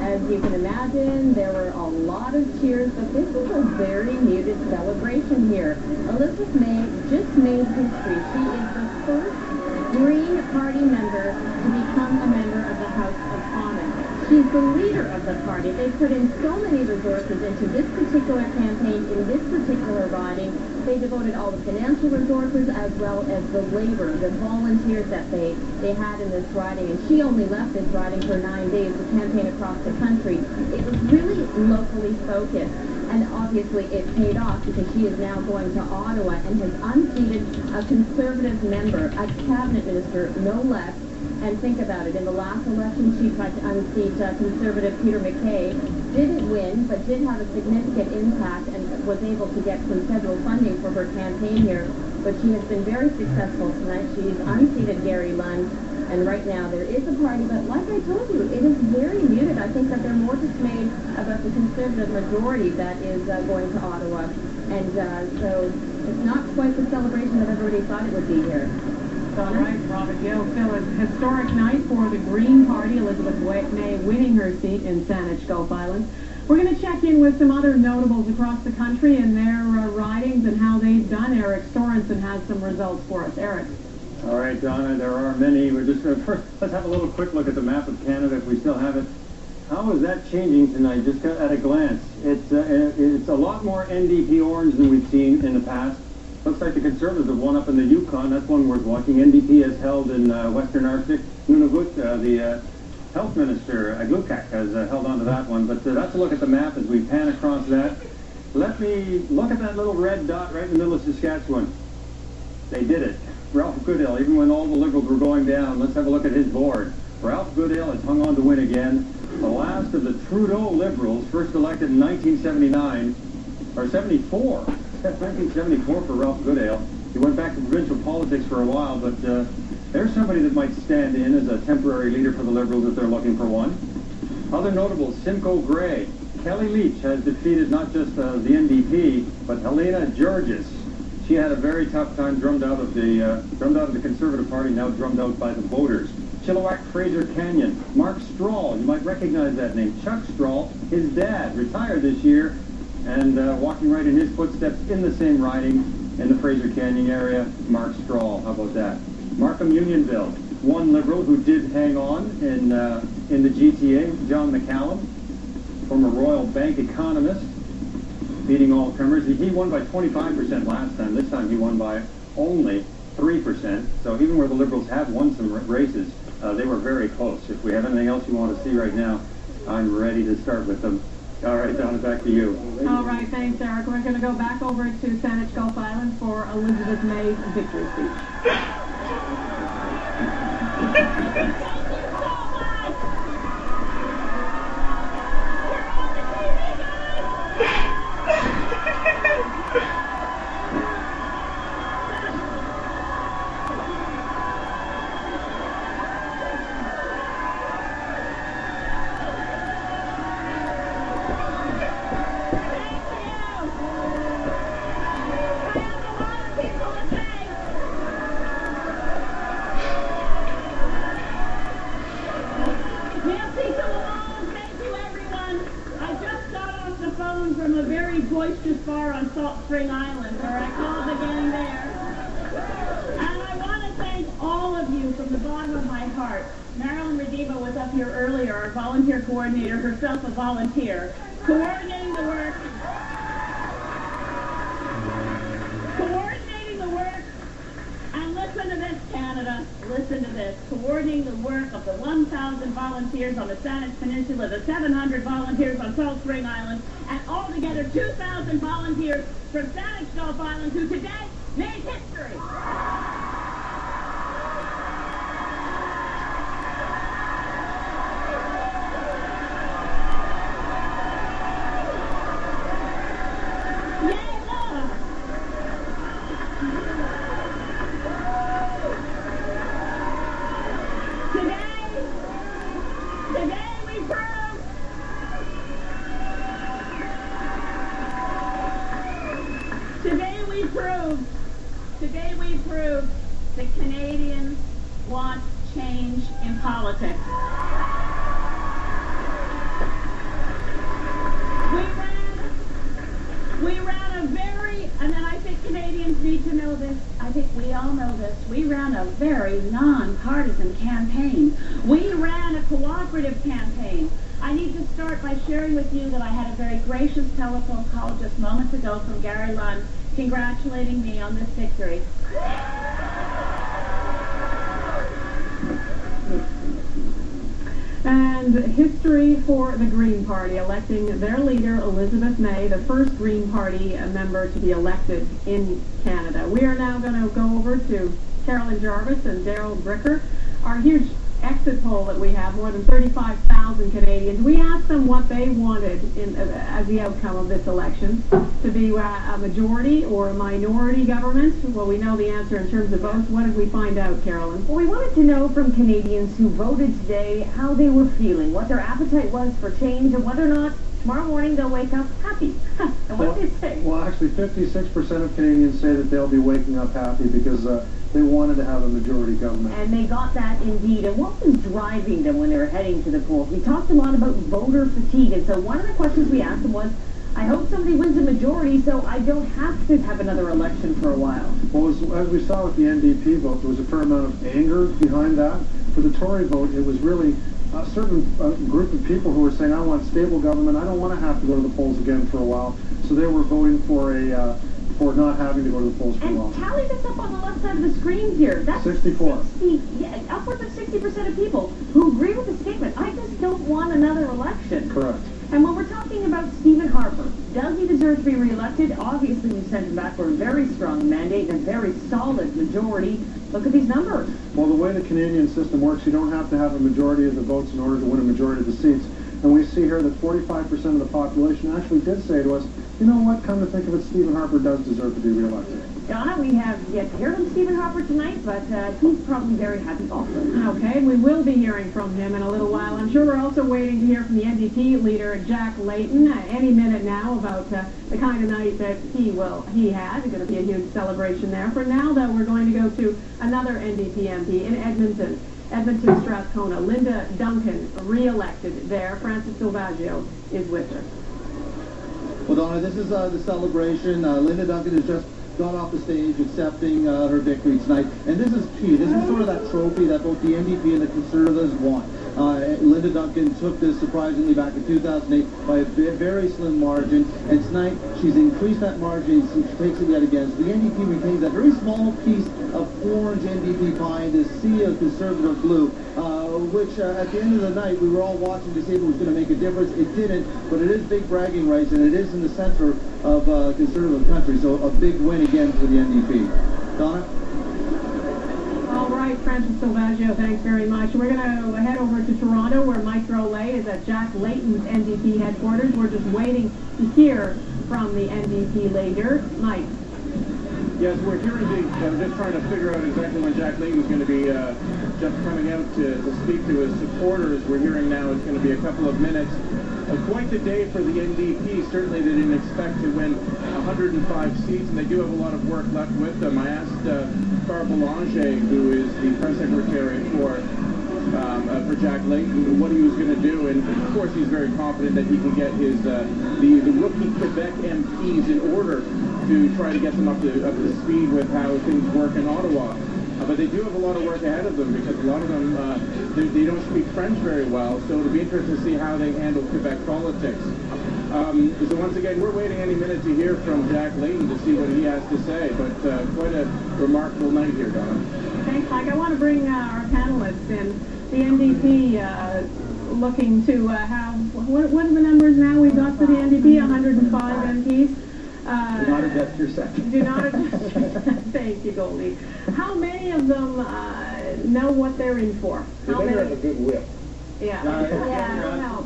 As you can imagine, there were a lot of cheers, but this was a very muted celebration here. Elizabeth May just made history. She is the first Green Party member to become a member of the House of Commons. She's the leader of the party. They put in so many resources into this particular campaign, in this particular riding. They devoted all the financial resources as well as the labor, the volunteers that they had in this riding. And she only left this riding for 9 days to campaign across the country. It was really locally focused. And obviously it paid off because she is now going to Ottawa and has unseated a Conservative member, a cabinet minister, no less. And think about it, in the last election she tried to unseat Conservative Peter MacKay, didn't win, but did have a significant impact and was able to get some federal funding for her campaign here. But she has been very successful tonight. She's unseated Gary Lunn, and right now there is a party, but like I told you, it is very muted. I think that they're more dismayed about the Conservative majority that is going to Ottawa. And so it's not quite the celebration that everybody thought it would be here. All right, Robert Gill. Still a historic night for the Green Party. Elizabeth May winning her seat in Saanich Gulf Island. We're going to check in with some other notables across the country and their ridings and how they've done. Eric Sorensen has some results for us. Eric. All right, Donna, there are many. We're just going to first, let's have a little quick look at the map of Canada if we still have it. How is that changing tonight, just at a glance? It's a lot more NDP orange than we've seen in the past. Looks like the Conservatives have won up in the Yukon. That's one worth watching. NDP has held in Western Arctic. Nunavut, the health minister, Aglukak, has held on to that one. But that's a look at the map as we pan across that. Let me look at that little red dot right in the middle of Saskatchewan. They did it. Ralph Goodale, even when all the Liberals were going down, let's have a look at his board. Ralph Goodale has hung on to win again. The last of the Trudeau Liberals, first elected in 1979, or 74. 1974 for Ralph Goodale. He went back to provincial politics for a while, but there's somebody that might stand in as a temporary leader for the Liberals if they're looking for one. Other notables, Simcoe Gray. Kelly Leitch has defeated not just the NDP, but Helena Georges. She had a very tough time, drummed out of the Conservative Party, now drummed out by the voters. Chilliwack Fraser Canyon. Mark Strahl, you might recognize that name. Chuck Strahl, his dad, retired this year, and walking right in his footsteps in the same riding in the Fraser Canyon area, Mark Strahl. How about that? Markham Unionville, one Liberal who did hang on in the GTA, John McCallum, former Royal Bank economist, beating all comers. He won by 25% last time. This time he won by only 3%. So even where the Liberals have won some races, they were very close. If we have anything else you want to see right now, I'm ready to start with them. All right, Donna, back to you. All right, thanks, Eric. We're going to go back over to Saanich Gulf Island for Elizabeth May's victory speech. From a very boisterous bar on Salt Spring Island, where I called the gang there. And I want to thank all of you from the bottom of my heart. Marilyn Rediva was up here earlier, our volunteer coordinator, herself a volunteer, coordinating the work. And listen to this, Canada. Listen to this. Coordinating the work of the 1,000 volunteers on the Saanich Peninsula, the 700 volunteers on Salt Spring Island, and altogether 2,000 volunteers from Saanich Gulf Island who today made history. Today we proved that Canadians want change in politics. all know this, we ran a very non-partisan campaign. We ran a cooperative campaign. I need to start by sharing with you that I had a very gracious telephone call just moments ago from Gary Lunn congratulating me on this victory. And history for the Green Party, electing their leader, Elizabeth May, the first Green Party member to be elected in Canada. We are now going to go over to Carolyn Jarvis and Daryl Bricker. Our huge exit poll that we have, more than 35,000 Canadians. We asked them what they wanted as the outcome of this election, to be a majority or a minority government. Well, we know the answer in terms of votes. What did we find out, Carolyn? Well, we wanted to know from Canadians who voted today how they were feeling, what their appetite was for change, and whether or not tomorrow morning they'll wake up happy. And what did they say? Well, actually, 56% of Canadians say that they'll be waking up happy because they wanted to have a majority government. And they got that indeed. And what was driving them when they were heading to the polls? We talked a lot about voter fatigue. And so one of the questions we asked them was, I hope somebody wins a majority so I don't have to have another election for a while. Well, as we saw with the NDP vote, there was a fair amount of anger behind that. For the Tory vote, it was really a certain group of people who were saying, I want stable government. I don't want to have to go to the polls again for a while. So they were voting for for not having to go to the polls for a while. And tally this up on the left side of the screen here. That's 64. Upwards of 60% of people who agree with the statement. I just don't want another election. Correct. And when we're talking about Stephen Harper, does he deserve to be reelected? Obviously, we sent him back for a very strong mandate and a very solid majority. Look at these numbers. Well, the way the Canadian system works, you don't have to have a majority of the votes in order to win a majority of the seats. And we see here that 45% of the population actually did say to us, you know what, come to think of it, Stephen Harper does deserve to be reelected. Donna, we have yet to hear from Stephen Harper tonight, but he's probably very happy also. Okay, we will be hearing from him in a little while. I'm sure we're also waiting to hear from the NDP leader, Jack Layton, any minute now about the kind of night that he had. It's going to be a huge celebration there. For now, though, we're going to go to another NDP MP in Edmonton. Edmonton Strathcona. Linda Duncan, re-elected there. Francis Silvaggio is with her. Well, Donna, this is the celebration. Linda Duncan has just got off the stage accepting her victory tonight. And this is key. This is sort of that trophy that both the NDP and the Conservatives want. Linda Duncan took this surprisingly back in 2008 by a very slim margin. And tonight, she's increased that margin. She takes it yet again. So the NDP retains that very small piece of orange NDP pie in this sea of Conservative blue, which at the end of the night, we were all watching to see if it was going to make a difference. It didn't, but it is big bragging rights, and it is in the center of Conservative country. So a big win again for the NDP. Donna? All right, Francis Silvaggio, thanks very much. We're going to head over to Toronto, where Mike Drolet is at Jack Layton's NDP headquarters. We're just waiting to hear from the NDP leader. Mike. Yes, we're here indeed. I'm just trying to figure out exactly when Jack Layton's going to be just coming out to speak to his supporters. We're hearing now it's going to be a couple of minutes. Quite the day for the NDP. Certainly they didn't expect to win 105 seats, and they do have a lot of work left with them. I asked Carl Belanger, who is the press secretary for Jack Layton, what he was going to do, and of course he's very confident that he can get his the rookie Quebec MPs in order to try to get them up to speed with how things work in Ottawa. But they do have a lot of work ahead of them because a lot of them, they don't speak French very well, so it'll be interesting to see how they handle Quebec politics. So once again, we're waiting any minute to hear from Jack Layton to see what he has to say, but quite a remarkable night here, Donna. Thanks, Mike. I want to bring our panelists in. The NDP looking to have, what are the numbers now we've got for the NDP? 105 MPs. Do not adjust your second. Do not adjust your second. Thank you, Goldie. How many of them know what they're in for? They better have a good whip. Yeah.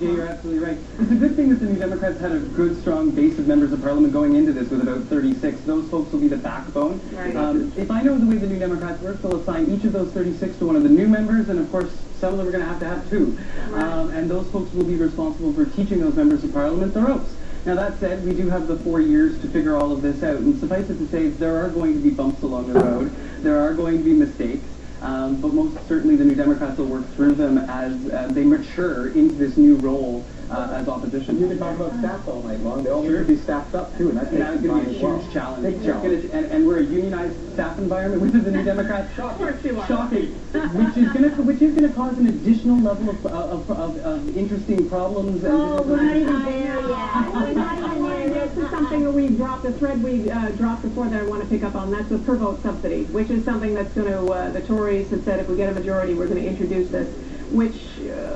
You're absolutely right. It's a good thing that the New Democrats had a good, strong base of members of Parliament going into this with about 36. Those folks will be the backbone. Right. If I know the way the New Democrats work, they'll assign each of those 36 to one of the new members, and of course, some of them are going to have two. Right. And those folks will be responsible for teaching those members of Parliament the ropes. Now, that said, we do have the 4 years to figure all of this out, and suffice it to say, there are going to be bumps along the road. There are going to be mistakes. But most certainly the New Democrats will work through them as they mature into this new role as opposition. You can talk about staff all night long. They all need to be staffed up too, and that's That is going to be a huge challenge. And we're a unionized staff environment within the New Democrats. Shocking. Which is going to cause an additional level of interesting problems. Oh, we're not even there yet. We're not even there. This is something that we dropped, the thread we dropped before that I want to pick up on. That's the per vote subsidy, which is something that's going to, the Tories have said if we get a majority, we're going to introduce this, which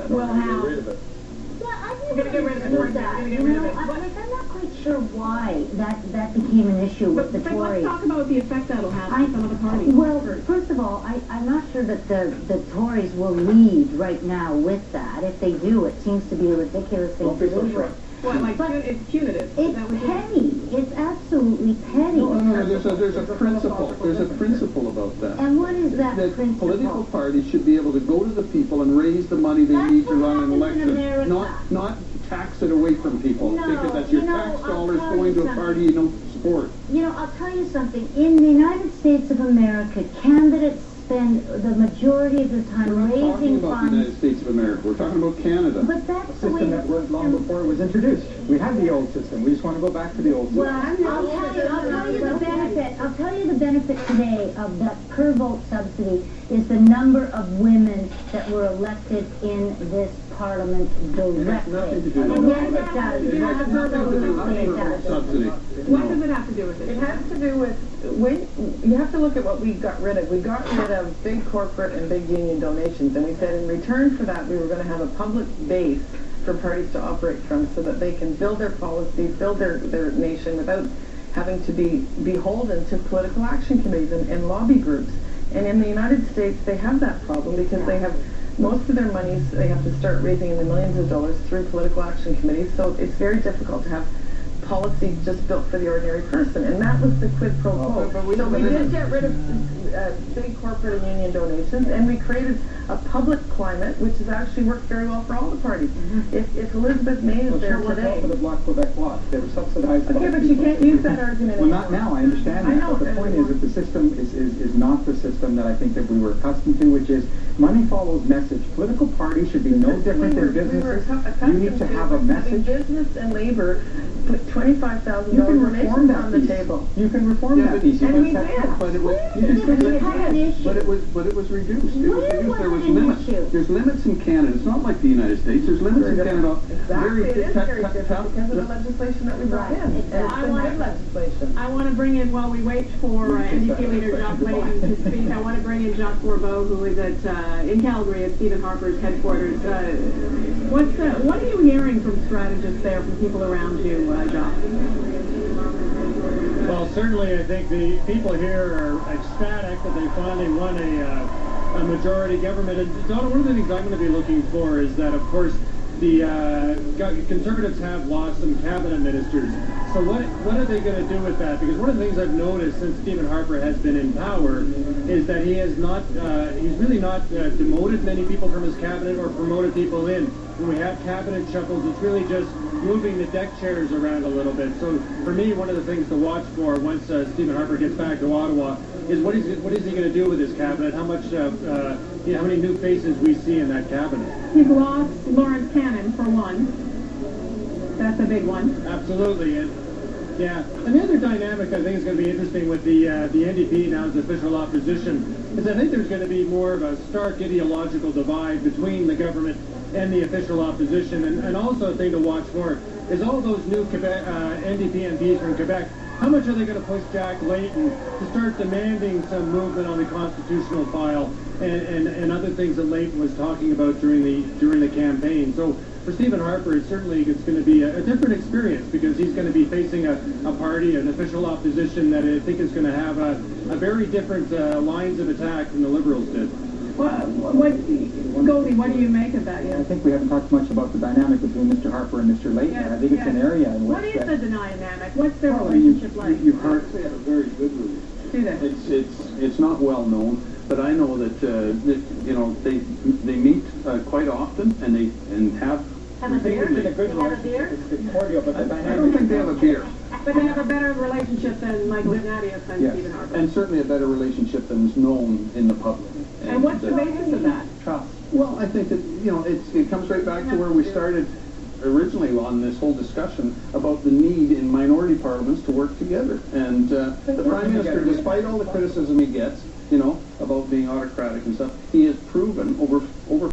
will have... We're going to get rid of it. I'm not quite sure why that became an issue with the Tories. Let's talk about the effect that'll have on some of the parties. Well, first of all, I'm not sure that the Tories will lead right now with that. If they do, it seems to be a ridiculous thing to do. What, like, it's punitive? It's petty. It's absolutely petty. No, there's a principle. There's a principle about that. And what is that principle? Political parties should be able to go to the people and raise the money they need to run an election, not tax it away from people, because that's your tax dollars going to a party you don't support. You know, I'll tell you something. In the United States of America, candidates spend the majority of their time raising funds. We're not talking about the United States of America. We're talking about Canada. But that's the system that worked long before it was introduced. We had the old system. We just want to go back to the old system. Well, I'll tell you the benefit. I'll tell you the benefit today of that per vote subsidy is the number of women that were elected in this Parliament directly. Yes, it does. Absolutely, it does. Subsidy. What does it have to do with it? It has to do with, you have to look at what we got rid of. We got rid of big corporate and big union donations, and we said in return for that we were going to have a public base for parties to operate from so that they can build their policy, build their nation without having to be beholden to political action committees and lobby groups. And in the United States, they have that problem because they have most of their monies, they have to start raising in the millions of dollars through political action committees, so it's very difficult to have policy just built for the ordinary person, and that was the quid pro quo. So we did get rid of big corporate and union donations, and we created a public climate, which has actually worked very well for all the parties. If Elizabeth May is there today... for the Bloc Quebec bloc. They were subsidized. Okay, but you can't use that argument Well, not now. I understand that. I know. But the point is that the system is not the system that I think that we were accustomed to, which is money follows message. Political parties should be no different than businesses. You need to have a message. Business and labor put $25,000 reform that on the table. You can reform that piece. And we did. But it was reduced. There was limits. There's limits in Canada. It's not like the United States. There's limits in Canada. Exactly. It is very different because of the legislation that we brought in. And it's been good legislation. I want to bring in, while we wait for NDP leader Jacques Layton to speak, I want to bring in Jacques Bourbeau, who is in Calgary at Stephen Harper's headquarters. What are you hearing from strategists there, from people around you, Jacques? Well, certainly I think the people here are ecstatic that they finally won a majority government. And Donna, one of the things I'm going to be looking for is that, of course, the Conservatives have lost some cabinet ministers. So what are they going to do with that? Because one of the things I've noticed since Stephen Harper has been in power is that he has not, he's really not demoted many people from his cabinet or promoted people in. When we have cabinet shuffles, it's really just moving the deck chairs around a little bit. So for me, one of the things to watch for once Stephen Harper gets back to Ottawa is what is he going to do with his cabinet? How much, how many new faces we see in that cabinet? He's lost Lawrence Cannon, for one. That's a big one. Absolutely. And the other dynamic I think is going to be interesting with the NDP now as official opposition is I think there's going to be more of a stark ideological divide between the government and the official opposition. And also a thing to watch for is all those new Quebec, NDP MPs from Quebec. How much are they going to push Jack Layton to start demanding some movement on the constitutional file and other things that Layton was talking about during the campaign? So for Stephen Harper, it's going to be a different experience because he's going to be facing a party, an official opposition that I think is going to have a very different lines of attack than the Liberals did. Goldie, what do you make of that? I think we haven't talked much about the dynamic between Mr. Harper and Mr. Layton. I think it's an area in which... What is the dynamic? What's their relationship like? You've heard they have a very good relationship. Do they? It's not well known, but I know that they meet quite often and have a beer? It's cordial, but the dynamic... I don't think they have a beer. But they have a better relationship than Michael Ignatius and Stephen Harper. And certainly a better relationship than is known in the public. And what's the basis of that? Trust. Well, I think that, it comes right back to where we started originally on this whole discussion about the need in minority parliaments to work together. And the Prime Minister, despite all the criticism he gets, you know, about being autocratic and stuff, he has proven over